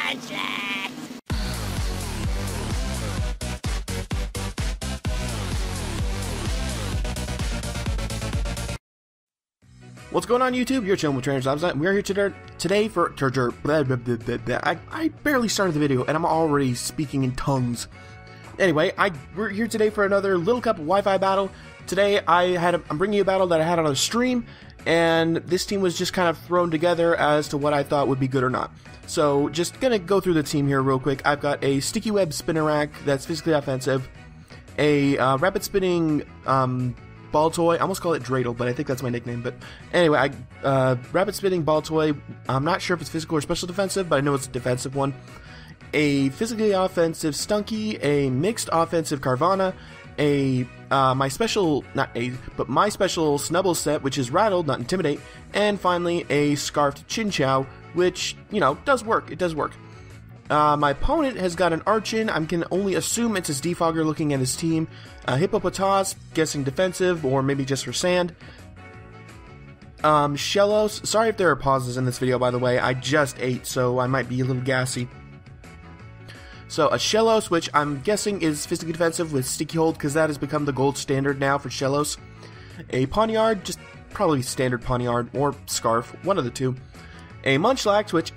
bullshit! What's going on YouTube? You're chilling with Trainers. We are here today for I barely started the video and I'm already speaking in tongues. Anyway, we're here today for another Little Cup Wi-Fi battle. Today I'm bringing you a battle that I had on a stream, and this team was just kind of thrown together as to what I thought would be good or not. So just gonna go through the team here real quick. I've got a sticky web spinner rack that's physically offensive, a rapid spinning ball toy. I almost call it dreidel, but I think that's my nickname. But anyway, rapid spinning ball toy. I'm not sure if it's physical or special defensive, but I know it's a defensive one. A physically offensive Stunky, a mixed offensive Carvana, my special Snubbull set, which is Rattle, not Intimidate, and finally a scarfed Chinchou, which, you know, does work. It does work. My opponent has got an Archon. I can only assume it's his defogger looking at his team. Hippopotas, guessing defensive, or maybe just for sand. Shellos, sorry if there are pauses in this video, by the way. I just ate, so I might be a little gassy. So a Shellos, which I'm guessing is physically defensive with Sticky Hold, because that has become the gold standard now for Shellos. A Poniard, just probably standard Poniard, or Scarf, one of the two. A Munchlax, which,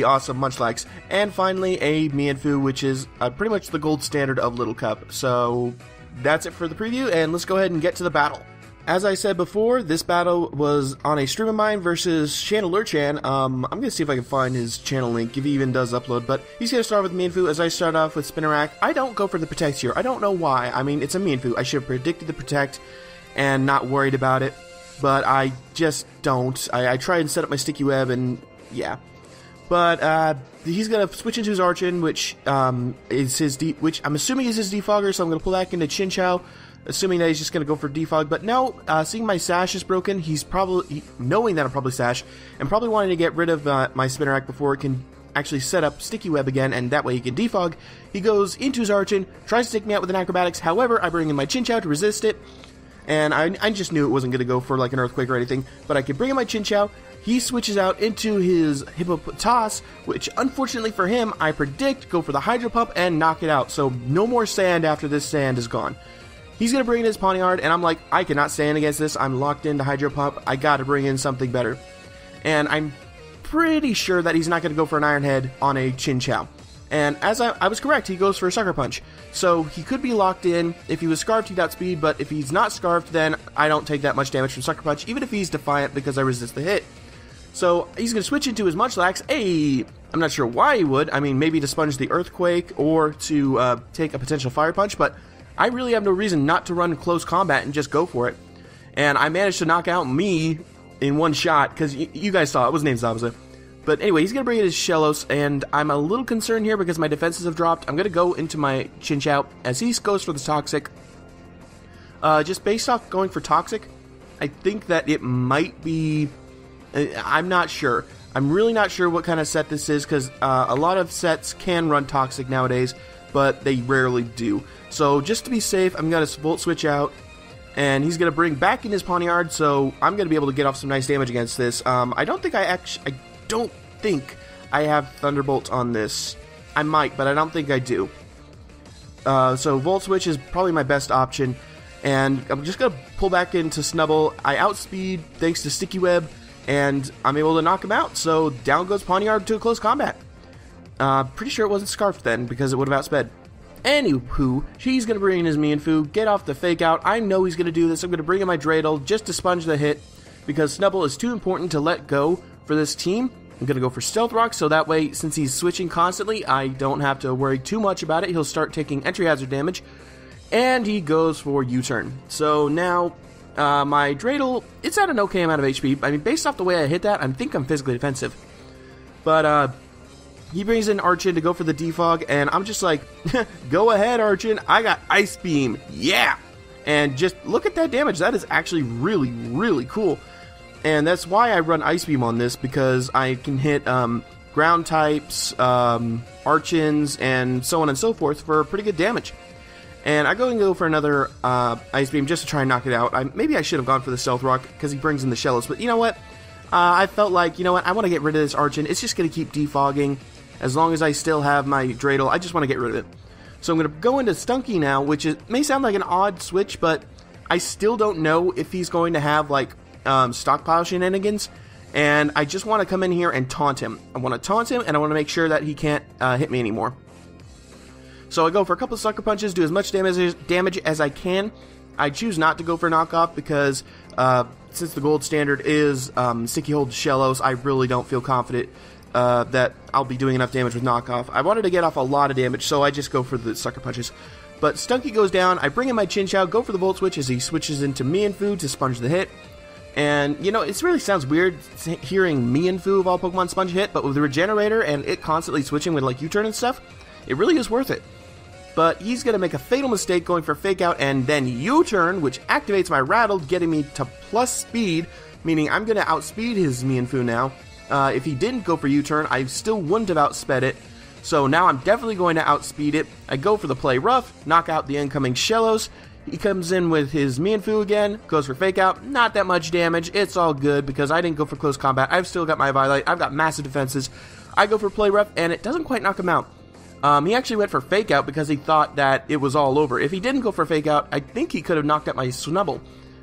awesome Munchlax. And finally, a Mienfoo, which is pretty much the gold standard of Little Cup. So that's it for the preview, and let's go ahead and get to the battle. As I said before, this battle was on a stream of mine versus Chandelurechan. I'm going to see if I can find his channel link, if he even does upload, but he's going to start with Mienfoo as I start off with Spinnerack. I don't go for the Protect here. I don't know why. I mean, it's a Mienfoo. I should have predicted the Protect and not worried about it, but I just don't. I try and set up my Sticky Web, and yeah. But he's going to switch into his Archon, which is his which I'm assuming is his defogger, so I'm going to pull back into Chinchou, assuming that he's just going to go for defog. But no, seeing my sash is broken, he's probably, knowing that I'm probably sash, and probably wanting to get rid of my Spinnerack before it can actually set up Sticky Web again, and that way he can defog. He goes into his Archon, tries to take me out with an Acrobatics, however, I bring in my Chinchou to resist it, and I just knew it wasn't going to go for like an Earthquake or anything, but I could bring in my Chinchou. He switches out into his Hippopotas, which unfortunately for him, I predict go for the Hydro Pump and knock it out, so no more sand after this sand is gone. He's going to bring in his Poniard, and I'm like, I cannot stand against this. I'm locked into Hydro Pump. I got to bring in something better. And I'm pretty sure that he's not going to go for an Iron Head on a Chinchou. And as I was correct, he goes for a Sucker Punch. So he could be locked in. If he was Scarfed, he'd outspeed, but if he's not Scarfed, then I don't take that much damage from Sucker Punch, even if he's Defiant because I resist the hit. So he's going to switch into his Munchlax. I'm not sure why he would. I mean, maybe to sponge the Earthquake or to take a potential Fire Punch, but I really have no reason not to run close combat and just go for it. And I managed to knock out me in one shot, because you guys saw it was named Zabuza. But anyway, he's going to bring in his Shellos, and I'm a little concerned here because my defenses have dropped. I'm going to go into my Chinchou as he goes for the Toxic. Just based off going for Toxic, I think that it might be... I'm not sure. I'm really not sure what kind of set this is, because a lot of sets can run Toxic nowadays, but they rarely do. So just to be safe, I'm going to Volt Switch out, and he's going to bring back in his Poniard, so I'm going to be able to get off some nice damage against this. I don't think I have Thunderbolt on this. I might, but I don't think I do. So Volt Switch is probably my best option, and I'm just going to pull back into Snubbull. I outspeed thanks to Sticky Web, and I'm able to knock him out, so down goes Poniard to a close combat. Pretty sure it wasn't Scarfed then, because it would have outsped. Anywho, he's going to bring in his Mienfoo, get off the Fake Out. I know he's going to do this. I'm going to bring in my Dreidel just to sponge the hit, because Snubbull is too important to let go for this team. I'm going to go for Stealth Rock, so that way, since he's switching constantly, I don't have to worry too much about it. He'll start taking entry hazard damage, and he goes for U-turn. So now, my Dreidel, it's at an okay amount of HP. I mean, based off the way I hit that, I think I'm physically defensive. But, he brings in Archon to go for the defog, and I'm just like, go ahead, Archon, I got Ice Beam, yeah! And just look at that damage, that is actually really, really cool. And that's why I run Ice Beam on this, because I can hit ground types, Archons, and so on and so forth for pretty good damage. And I go for another Ice Beam just to try and knock it out. Maybe I should have gone for the Stealth Rock, because he brings in the Shellos, but you know what? I felt like, you know what, I want to get rid of this Archon. It's just going to keep defogging, As long as I still have my dreidel, I just want to get rid of it. So I'm going to go into Stunky now, which may sound like an odd switch, but I still don't know if he's going to have, like, stockpile shenanigans. And I just want to come in here and taunt him. I want to taunt him, and I want to make sure that he can't hit me anymore. So I go for a couple of sucker punches, do as much damage as I can. I choose not to go for knockoff because since the gold standard is sticky hold Shellos, I really don't feel confident that I'll be doing enough damage with knockoff. I wanted to get off a lot of damage, so I just go for the sucker punches. But Stunky goes down, I bring in my Chinchou, go for the Volt Switch as he switches into Mienfoo to sponge the hit. And, you know, it really sounds weird hearing Mienfoo of all Pokemon sponge hit, but with the Regenerator and it constantly switching with, like, U-turn and stuff, it really is worth it. But he's going to make a fatal mistake going for Fake Out and then U-turn, which activates my Rattle, getting me to plus speed, meaning I'm going to outspeed his Mienfoo now. If he didn't go for U-turn, I still wouldn't have outsped it. So now I'm definitely going to outspeed it. I go for the Play Rough, knock out the incoming Shellos. He comes in with his Mienfoo again, goes for Fake Out, not that much damage, it's all good because I didn't go for close combat, I've still got my Violet, I've got massive defenses. I go for Play Rough and it doesn't quite knock him out. He actually went for Fake Out because he thought that it was all over. If he didn't go for Fake Out, I think he could have knocked out my Snubbull.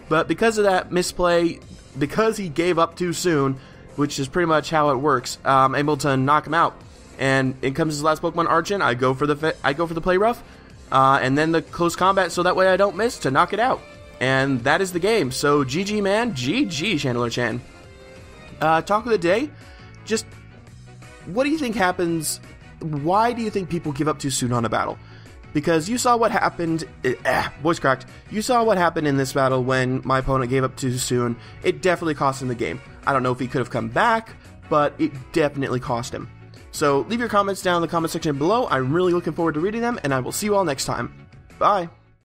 But because of that misplay, because he gave up too soon, which is pretty much how it works, I'm able to knock him out. And in comes his last Pokemon, Archon, I go for the Play Rough. And then the close combat, so that way I don't miss to knock it out. And that is the game. So GG, man. GG, Chandelurechan. Talk of the day. Just, what do you think happens? Why do you think people give up too soon on a battle? Because you saw what happened. Voice cracked. You saw what happened in this battle when my opponent gave up too soon. It definitely cost him the game. I don't know if he could have come back, but it definitely cost him. So leave your comments down in the comment section below. I'm really looking forward to reading them, and I will see you all next time. Bye.